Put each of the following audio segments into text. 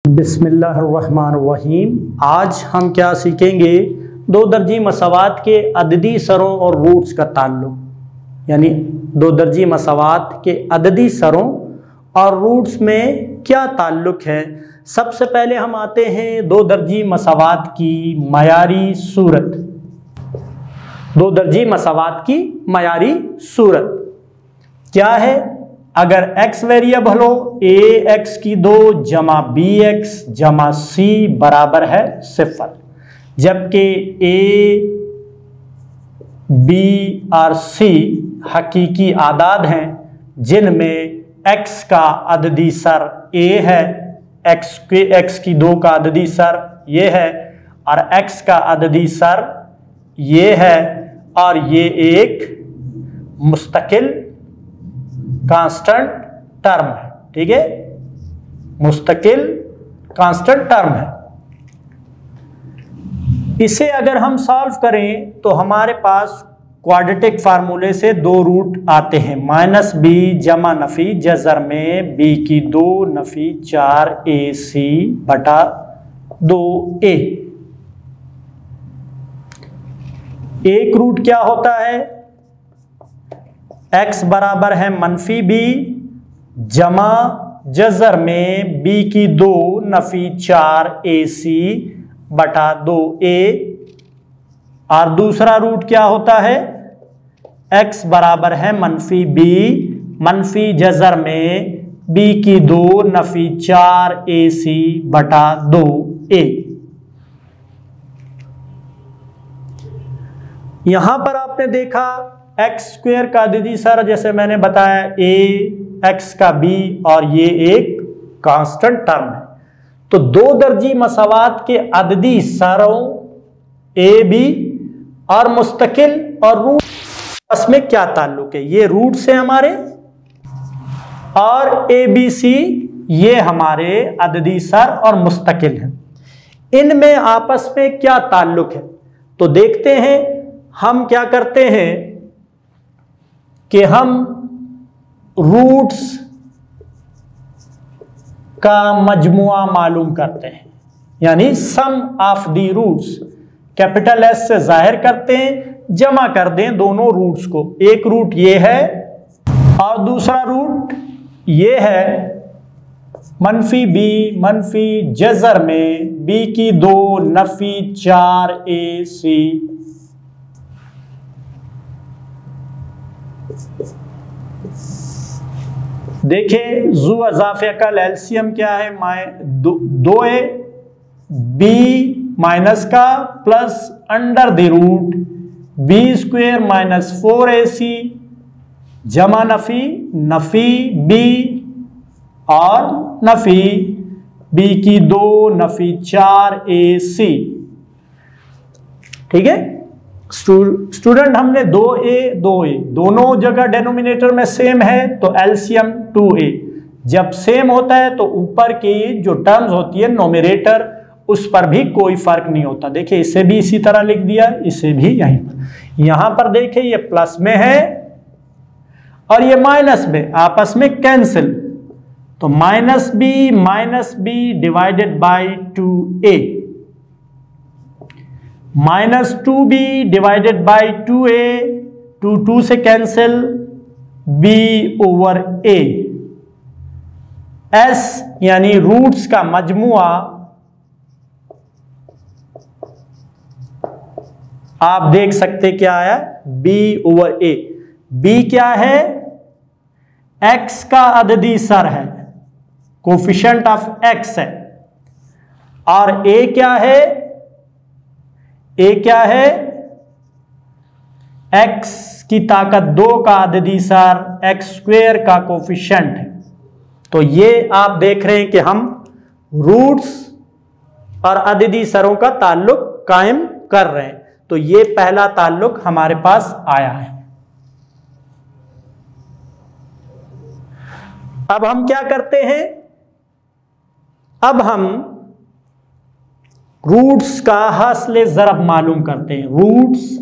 बिस्मिल्लाहिर्रहमानिर्रहीम। आज हम क्या सीखेंगे, दो दर्जी मसावात के अददी सरों और रूट्स का ताल्लुक, यानी दो दर्जी मसावात के अददी सरों और रूट्स में क्या ताल्लुक है। सबसे पहले हम आते हैं दो दर्जी मसावात की मयारी सूरत। दो दर्जी मसावात की मयारी सूरत क्या है? अगर x वेरिएबल हो ax की 2 जमा bx जमा c बराबर है 0, जबकि a, b और c हकीकी आदाद हैं जिनमें x का अददी सर a है, x की 2 का अददी सर ये है और x का अददी सर ये है, और ये एक मुस्तकिल कांस्टेंट टर्म है। ठीक है, मुस्तकिल कांस्टेंट टर्म है। इसे अगर हम सॉल्व करें तो हमारे पास क्वाड्रेटिक फार्मूले से दो रूट आते हैं, -b जमा नफी जज़र में b की 2 नफी 4ac बटा 2a। एक रूट क्या होता है? x बराबर है -b जमा जज़र में b की 2 नफी 4ac बटा 2a, और दूसरा रूट क्या होता है? x बराबर है -b मनफी जज़र में b की 2 नफी 4ac बटा 2a। यहां पर आपने देखा एक्स स्क्वेयर का अददी सर, जैसे मैंने बताया a x का b, और ये एक कांस्टेंट टर्म है। तो दो दर्जी मसावात के अददी सरों a b और मुस्तकिल और रूट में क्या ताल्लुक है? ये रूट्स हैं हमारे, और a b c ये हमारे अददी सर और मुस्तकिल हैं। इनमें आपस में क्या ताल्लुक है? तो देखते हैं। हम क्या करते हैं कि हम रूट्स का मजमुआ मालूम करते हैं, यानी sum of the roots capital S से जाहिर करते हैं, जमा कर दें दोनों रूट्स को। एक रूट ये है और दूसरा रूट ये है, मनफी b मनफी जज़र में b की 2 नफी 4ac। देखिए जू अज़ाफ़े का एलसीएम क्या है? 2a b माइनस का plus under the root b square minus 4ac जमा नफी नफी b और नफी b की 2 नफी 4ac। ठीक है स्टूडेंट, हमने 2a दोनों जगह डेनोमिनेटर में सेम है, तो एलसीएम 2a। जब सेम होता है तो ऊपर की जो टर्म्स होती है नोमिनेटर, उस पर भी कोई फर्क नहीं होता। देखिए इसे भी इसी तरह लिख दिया, इसे भी यहीं पर। यहां पर देखिए ये प्लस में है और ये माइनस में, आपस में कैंसिल, तो -b divided by 2a, -2b divided by 2a, 2 से cancel, b over a। s यानी रूट्स का मजमुआ आप देख सकते क्या आया, b ओवर a। b क्या है? x का अददी सर है, कोफिशिएंट ऑफ x है, और a क्या है? a क्या है? x की ताकत 2 का अददी सर, x स्क्वेयर का कोफिशिएंट है। तो ये आप देख रहे हैं कि हम रूट्स और अददी सरों का ताल्लुक कायम कर रहे हैं। तो ये पहला ताल्लुक हमारे पास आया है। अब हम क्या करते हैं? अब हम रूट्स का हासिल ज़रब मालूम करते हैं। रूट्स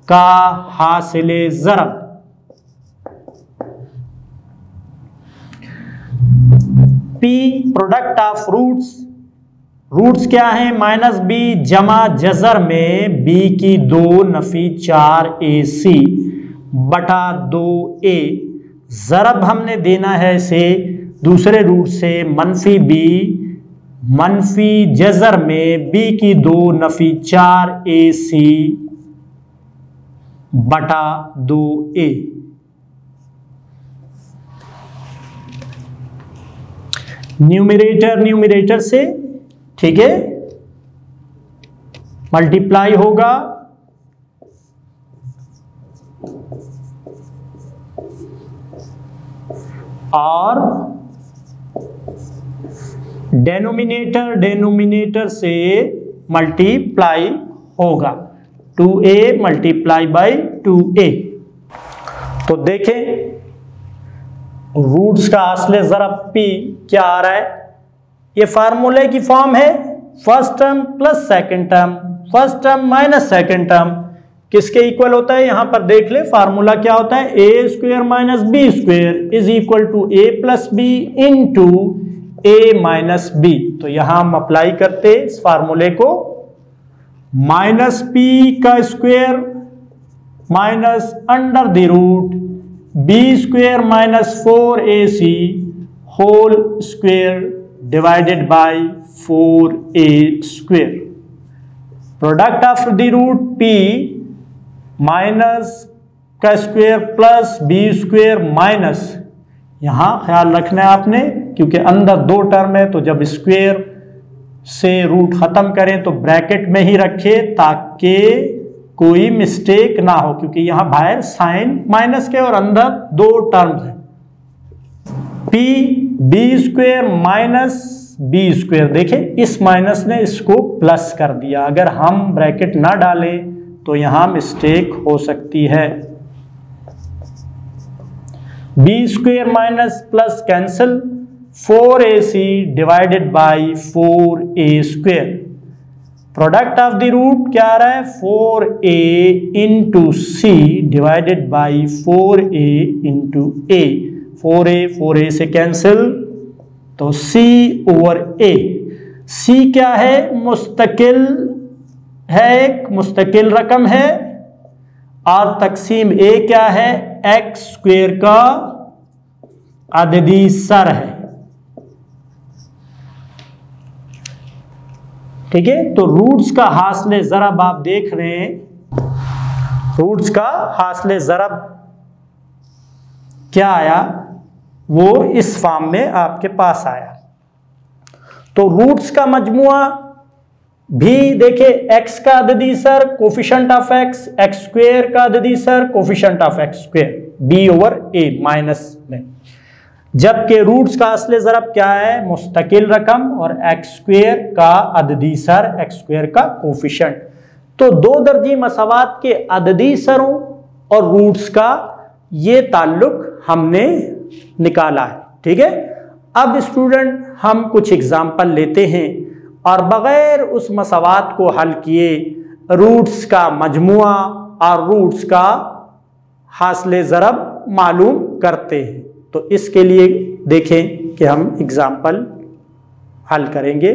का हासिल ज़रब P product of roots, roots क्या है -b जमा जजर में b की 2 नफी 4ac बटा 2a, ज़रब हमने देना है इसे दूसरे रूट से -b मनफी जजर में b की 2 नफी 4ac बटा 2a। न्यूमरेटर से, ठीक है, मल्टीप्लाई होगा और डेनोमिनेटर से मल्टीप्लाई होगा, 2a मल्टीप्लाई बाई 2a। तो देखें रूट्स का असले ज़रब p क्या आ रहा है, ये फार्मूले की फॉर्म है, first term plus second term, first term minus second term किसके इक्वल होता है, यहां पर देख ले फार्मूला क्या होता है, a square minus b square is equal to a plus B into a minus b। तो यहां हम अप्लाई करते इस फार्मूले को, माइनस p का square minus under the root b square minus 4ac whole square divided by 4a square. Product of the root p minus का square plus b square minus, यहां ख्याल रखना है आपने क्योंकि अंदर 2 टर्म है, तो जब स्क्वायर से रूट खत्म करें तो ब्रैकेट में ही रखे ताकि कोई मिस्टेक ना हो, क्योंकि यहां बाहर साइन माइनस के और अंदर 2 टर्म्स हैं। p b square minus b square, देखें इस माइनस ने इसको प्लस कर दिया, अगर हम ब्रैकेट ना डालें तो यहां मिस्टेक हो सकती है। b square minus plus cancel, 4ac divided by 4a square. Product of the root क्या आ रहा है, 4a into c divided by 4a into a, 4a से कैंसिल तो c ओवर a। c क्या है, मुस्तकिल है, एक मुस्तकिल रकम है, और तकसीम a क्या है, x स्क्वायर का अददी सर है, ठीक है। तो रूट्स का हासिले ज़रब आप देख रहे हैं, रूट्स का हासिले ज़रब क्या आया, वो इस फॉर्म में आपके पास आया। तो रूट्स का मजमुआ भी देखे, x का अददी सर coefficient of x, x square का अददी सर coefficient of x square, b over a minus में, जबकि रूट्स का असले ज़रब क्या है, मुस्तकिल रकम और एक्स स्क्वायर का अददी सर, एक्स स्क्वायर का कोफिशिएंट। तो 2 दर्जी मसावात के अददी सरों और रूट्स का ये ताल्लुक हमने निकाला है, ठीक है। अब स्टूडेंट हम कुछ एग्जाम्पल लेते हैं और बगैर उस मसावात को हल किए रूट्स का मजमुआ और रूट्स का हासिले ज़रब मालूम करते हैं। तो इसके लिए देखें कि हम एग्जाम्पल हल करेंगे।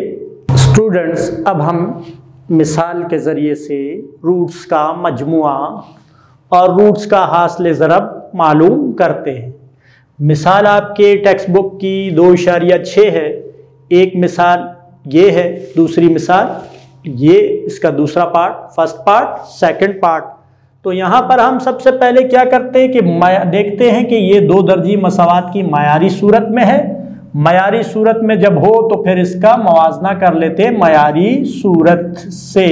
स्टूडेंट्स, अब हम मिसाल के ज़रिए से रूट्स का मजमुआ और रूट्स का हासिले ज़रब मालूम करते हैं। मिसाल आपके टेक्स्ट बुक की 2.6 है, एक मिसाल ये है, दूसरी मिसाल ये, इसका दूसरा part, first part, second part. तो यहाँ पर हम सबसे पहले क्या करते हैं कि देखते हैं कि ये 2 दर्जी मसावात की मायारी सूरत में है। मायारी सूरत में जब हो तो फिर इसका मवाजना कर लेते हैं। मायारी सूरत से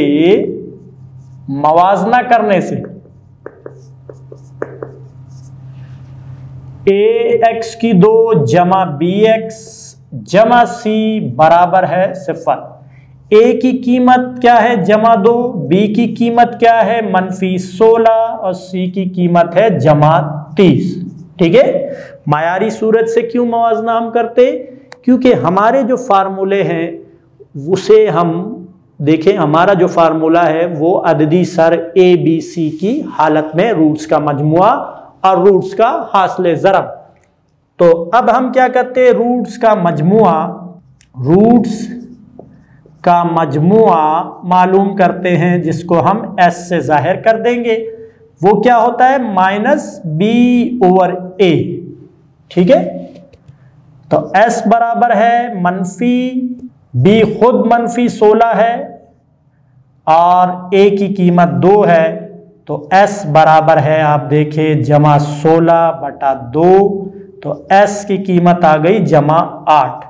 मवाजना करने से ax की 2 जमा bx जमा c बराबर है 0। a की कीमत क्या है, जमा 2, b की कीमत क्या है, -16 और c की कीमत है जमा 30। ठीक है। मायारी सूरत से क्यों मवाजना हम करते, क्योंकि हमारे जो फार्मूले हैं उसे हम देखें, हमारा जो फार्मूला है वो अददी सर a b c की हालत में रूट्स का मजमुआ और रूट्स का हासिले ज़रब, तो अब हम क्या करते हैं, रूट्स का मजमुआ मालूम करते हैं, जिसको हम s से जाहिर कर देंगे। वो क्या होता है, -b/a। ठीक है, तो s बराबर है मनफी, b खुद -16 है और a की कीमत 2 है, तो s बराबर है, आप देखें, +16/2, तो s की कीमत आ गई +8।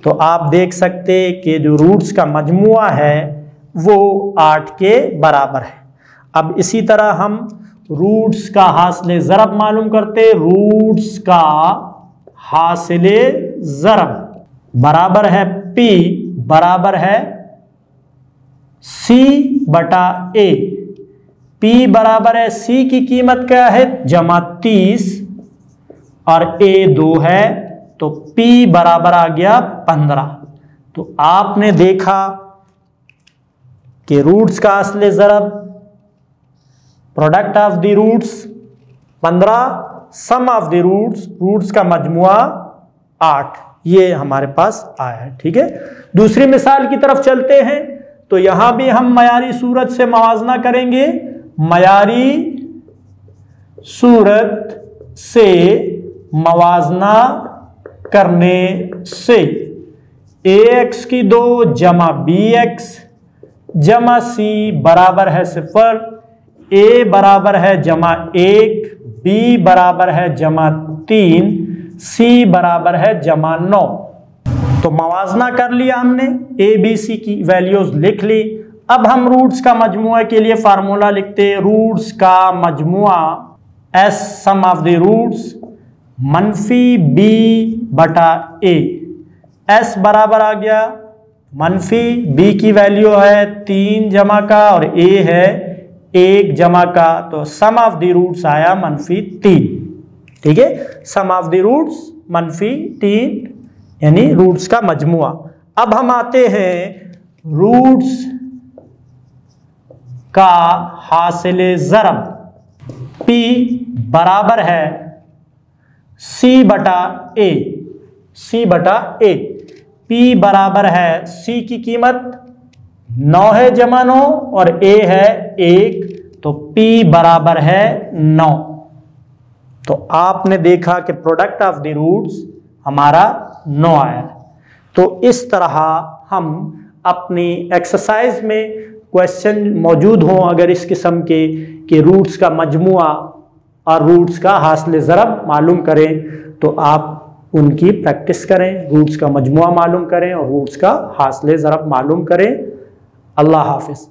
तो आप देख सकते कि जो रूट्स का मजमुआ है वो 8 के बराबर है। अब इसी तरह हम रूट्स का हासिल ज़रब मालूम करते। रूट्स का हासिल ज़रब बराबर है p बराबर है c/a। p बराबर है, c की कीमत क्या है, +30 और a 2 है, तो p बराबर आ गया 15। तो आपने देखा कि रूट्स का हासिल ज़रब, product of the roots 15, sum of the roots का मजमुआ 8, ये हमारे पास आया है। ठीक है, दूसरी मिसाल की तरफ चलते हैं। तो यहां भी हम मयारी सूरत से मवाजना करेंगे। मयारी सूरत से मवाजना करने से ax की 2 जमा bx जमा c बराबर है 0, a बराबर है +1, b बराबर है +3, c बराबर है +9। तो मवाजना कर लिया हमने, a b c की वैल्यूज लिख ली। अब हम रूट्स का मजमुआ के लिए फार्मूला लिखते हैं। रूट्स का मजमुआ s sum of the roots -b/a। s बराबर आ गया, b की वैल्यू है 3 जमा का और a है 1 जमा का, तो सम ऑफ द रूट्स आया -3। ठीक है, सम ऑफ द रूट्स -3, यानी रूट्स का मजमुआ। अब हम आते हैं रूट्स का हासिल ज़रब। p बराबर है c/a। p बराबर है, c की कीमत 9 है +9 और a है 1, तो p बराबर है 9। तो आपने देखा कि प्रोडक्ट ऑफ द रूट्स हमारा 9 आया। तो इस तरह हम अपनी एक्सरसाइज में क्वेश्चन मौजूद हों अगर इस किस्म के कि रूट्स का मजमुआ और रूट्स का हासिल ज़रब मालूम करें, तो आप उनकी प्रैक्टिस करें, रूट्स का मजमुआ मालूम करें और रूट्स का हासिल ज़रब मालूम करें। अल्लाह हाफिज़।